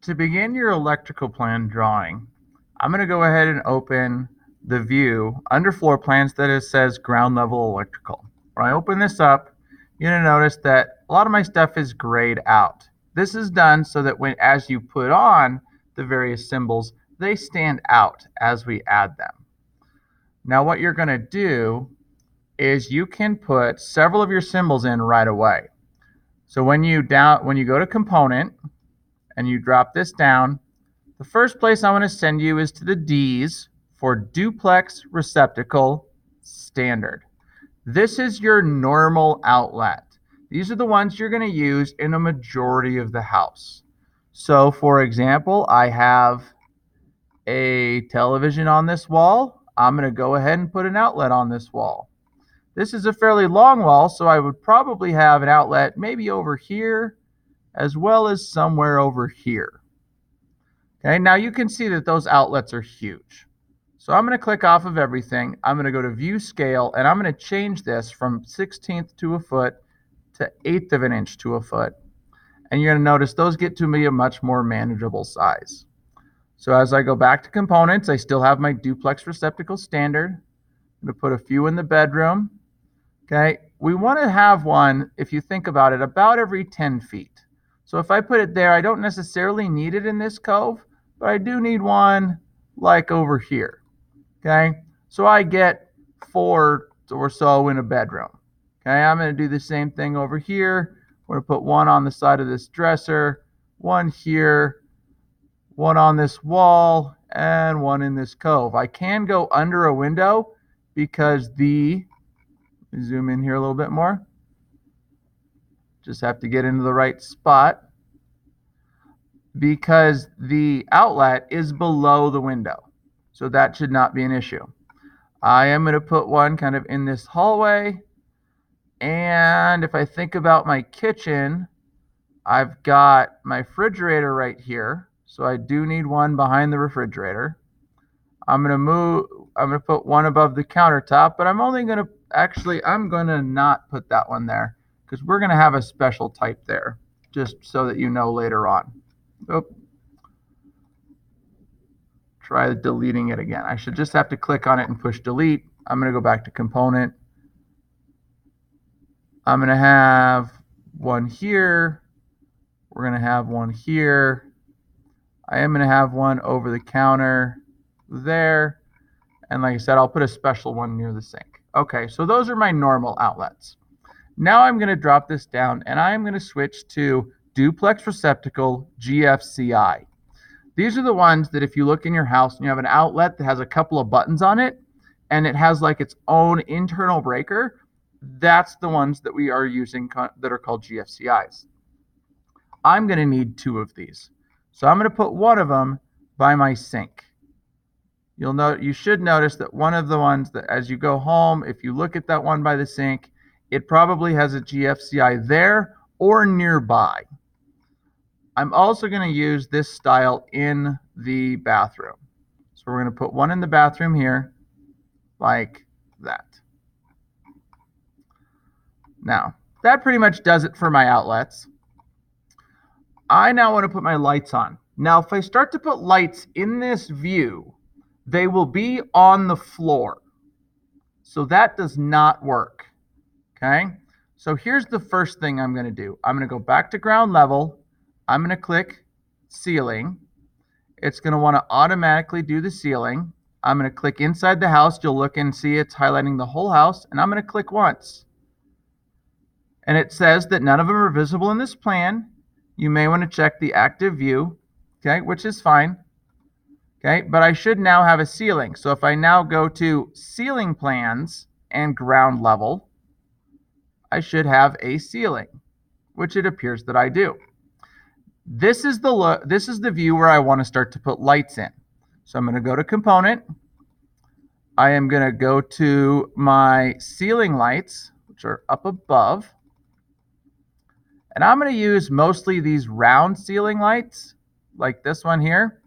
To begin your electrical plan drawing, I'm going to go ahead and open the view under floor plans that it says ground level electrical. When I open this up, you're going to notice that a lot of my stuff is grayed out. This is done so that as you put on the various symbols, they stand out as we add them. Now what you're going to do is you can put several of your symbols in right away. So when you go to component and you drop this down, the first place I want to send you is to the D's for duplex receptacle standard. This is your normal outlet. These are the ones you're going to use in a majority of the house. So for example, I have a television on this wall. I'm going to go ahead and put an outlet on this wall. This is a fairly long wall, so I would probably have an outlet maybe over here as well as somewhere over here. Okay, now you can see that those outlets are huge. So I'm going to click off of everything. I'm going to go to view scale, and I'm going to change this from 1/16 to a foot to 1/8 of an inch to a foot. And you're going to notice those get to be a much more manageable size. So as I go back to components, I still have my duplex receptacle standard. I'm going to put a few in the bedroom. Okay, we want to have one, if you think about it, about every 10 feet. So if I put it there, I don't necessarily need it in this cove, but I do need one like over here. Okay, so I get 4 or so in a bedroom. Okay, I'm going to do the same thing over here. We're going to put one on the side of this dresser, one here, one on this wall, and one in this cove. I can go under a window because zoom in here a little bit more. Just have to get into the right spot because the outlet is below the window. So that should not be an issue. I am going to put one kind of in this hallway. And if I think about my kitchen, I've got my refrigerator right here. So I do need one behind the refrigerator. I'm going to put one above the countertop, but I'm going to not put that one there because we're going to have a special type there, just so that you know later on. Oop. Try deleting it again. I should just have to click on it and push delete. I'm going to go back to component. I'm going to have one here. We're going to have one here. I am going to have one over the counter there. And like I said, I'll put a special one near the sink. Okay, so those are my normal outlets. Now I'm going to drop this down and I'm going to switch to duplex receptacle GFCI. These are the ones that if you look in your house and you have an outlet that has a couple of buttons on it and it has like its own internal breaker, that's the ones that we are using that are called GFCIs. I'm going to need 2 of these. So I'm going to put one of them by my sink. You should notice that one of the ones that as you go home, if you look at that one by the sink, it probably has a GFCI there or nearby. I'm also going to use this style in the bathroom. So we're going to put one in the bathroom here, like that. Now, that pretty much does it for my outlets. I now want to put my lights on. Now, if I start to put lights in this view, they will be on the floor. So that does not work. Okay? So here's the first thing I'm going to do. I'm going to go back to ground level. I'm going to click ceiling. It's going to want to automatically do the ceiling. I'm going to click inside the house. You'll look and see it's highlighting the whole house. And I'm going to click once. And it says that none of them are visible in this plan. You may want to check the active view, okay, which is fine. Okay, but I should now have a ceiling. So if I now go to ceiling plans and ground level, I should have a ceiling, which it appears that I do. This is the view where I want to start to put lights in. So I'm going to go to component. I am going to go to my ceiling lights, which are up above. And I'm going to use mostly these round ceiling lights, like this one here.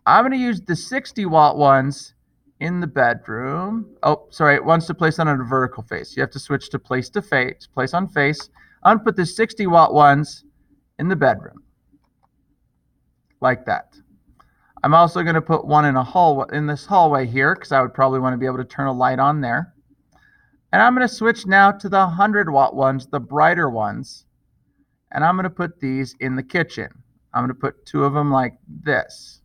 I'm going to use the 60-watt ones in the bedroom. Oh, sorry, it wants to place on a vertical face. You have to switch to place on face. I'm going to put the 60-watt ones in the bedroom. like that. I'm also going to put one in this hallway here because I would probably want to be able to turn a light on there. And I'm going to switch now to the 100-watt ones, the brighter ones. And I'm going to put these in the kitchen. I'm going to put 2 of them like this.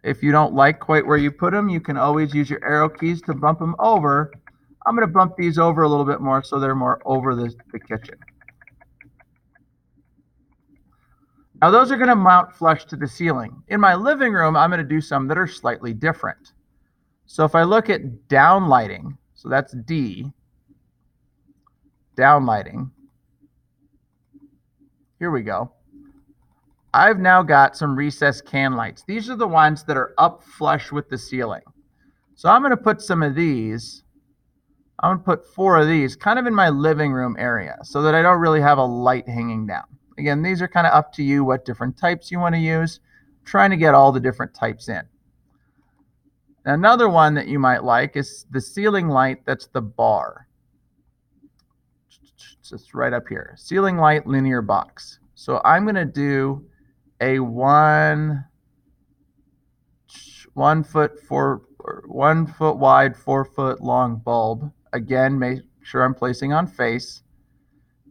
If you don't like quite where you put them, you can always use your arrow keys to bump them over. I'm going to bump these over a little bit more so they're more over the kitchen. Now those are going to mount flush to the ceiling. In my living room, I'm going to do some that are slightly different. So if I look at downlighting, so that's D, downlighting. Here we go. I've now got some recessed can lights. These are the ones that are up flush with the ceiling. So I'm going to put some of these. I'm going to put 4 of these kind of in my living room area so that I don't really have a light hanging down. Again, these are kind of up to you what different types you want to use. I'm trying to get all the different types in. Another one that you might like is the ceiling light that's the bar. It's just right up here. Ceiling light linear box. So I'm going to do a 1 foot wide, 4 foot long bulb. Again, make sure I'm placing on face.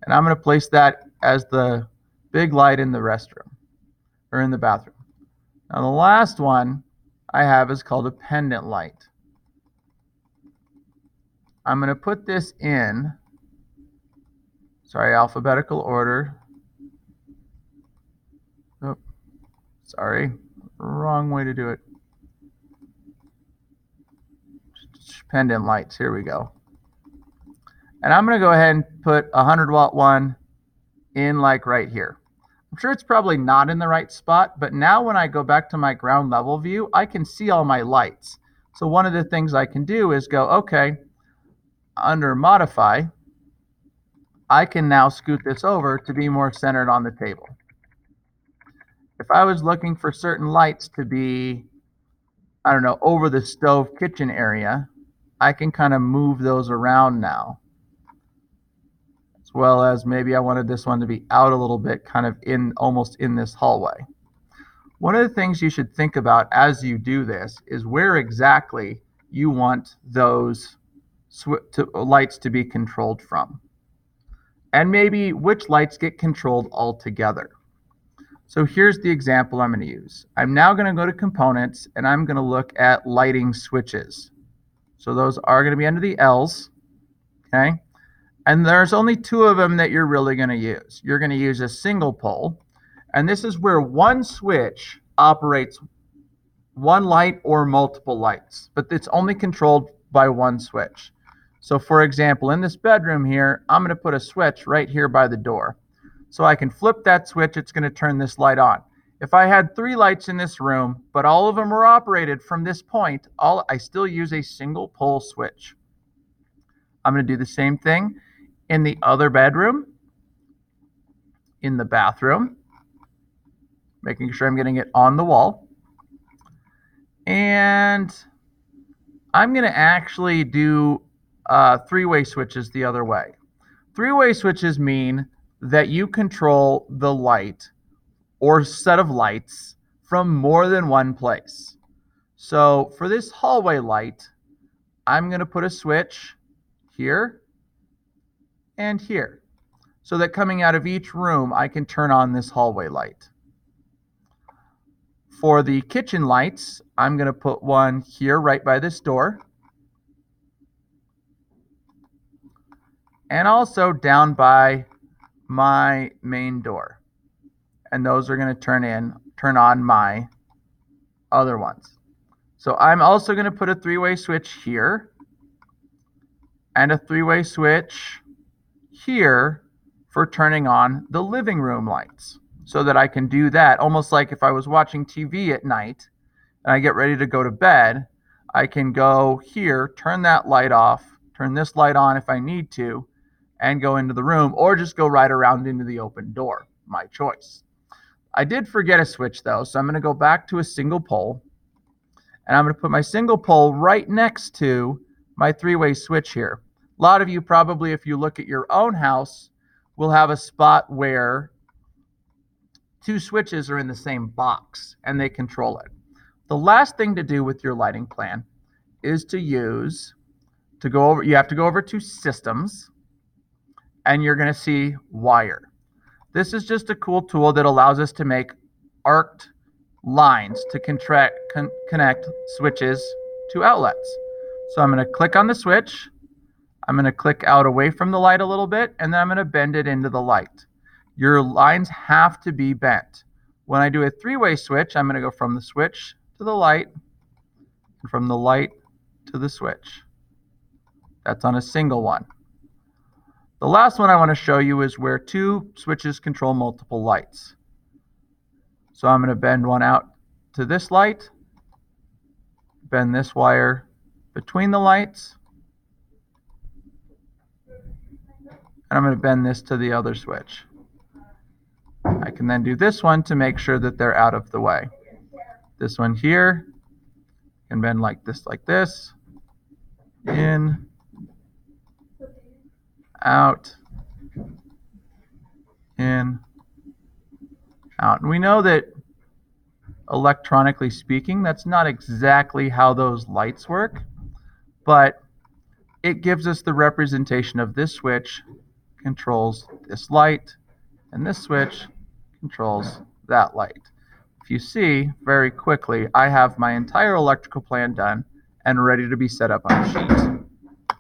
And I'm going to place that as the big light in the restroom or in the bathroom. Now the last one I have is called a pendant light. I'm going to put this in, alphabetical order. Oh, sorry, wrong way to do it. Pendant lights, here we go. And I'm going to go ahead and put a 100-watt one in like right here. I'm sure it's probably not in the right spot, but now when I go back to my ground level view, I can see all my lights. So one of the things I can do is go, okay, under modify, I can now scoot this over to be more centered on the table. If I was looking for certain lights to be, I don't know, over the stove kitchen area, I can kind of move those around now. As well as maybe I wanted this one to be out a little bit, kind of in almost in this hallway. One of the things you should think about as you do this is where exactly you want those lights to be controlled from. And maybe which lights get controlled altogether. So here's the example I'm going to use. I'm now going to go to components and I'm going to look at lighting switches. So those are going to be under the L's, okay? And there's only 2 of them that you're really going to use. You're going to use a single pole, and this is where one switch operates one light or multiple lights, but it's only controlled by one switch. So for example, in this bedroom here, I'm going to put a switch right here by the door. So I can flip that switch, it's going to turn this light on. If I had 3 lights in this room, but all of them were operated from this point, I still use a single pole switch. I'm going to do the same thing in the other bedroom, in the bathroom, making sure I'm getting it on the wall. And I'm going to actually do 3-way switches the other way. 3-way switches mean that you control the light or set of lights from more than one place. So for this hallway light, I'm going to put a switch here and here, so that coming out of each room, I can turn on this hallway light. For the kitchen lights, I'm going to put one here right by this door, and also down by my main door. And those are going to turn on my other ones. So I'm also going to put a 3-way switch here and a 3-way switch here for turning on the living room lights, so that I can do that almost like if I was watching TV at night and I get ready to go to bed, I can go here, turn that light off, turn this light on if I need to, and go into the room, or just go right around into the open door, my choice. I did forget a switch though, so I'm going to go back to a single pole, and I'm going to put my single pole right next to my 3-way switch here. A lot of you probably, if you look at your own house, will have a spot where two switches are in the same box and they control it. The last thing to do with your lighting plan is you have to go over to Systems, and you're going to see Wire. This is just a cool tool that allows us to make arced lines to connect switches to outlets. So I'm going to click on the switch. I'm going to click out away from the light a little bit, and then I'm going to bend it into the light. Your lines have to be bent. When I do a three-way switch, I'm going to go from the switch to the light, and from the light to the switch. That's on a single one. The last one I want to show you is where two switches control multiple lights. So I'm going to bend one out to this light, bend this wire between the lights, and I'm going to bend this to the other switch. I can then do this one to make sure that they're out of the way. This one here can bend like this, in, out, in, out. And we know that electronically speaking, that's not exactly how those lights work, but it gives us the representation of this switch controls this light, and this switch controls that light. If you see very quickly, I have my entire electrical plan done and ready to be set up on a sheet.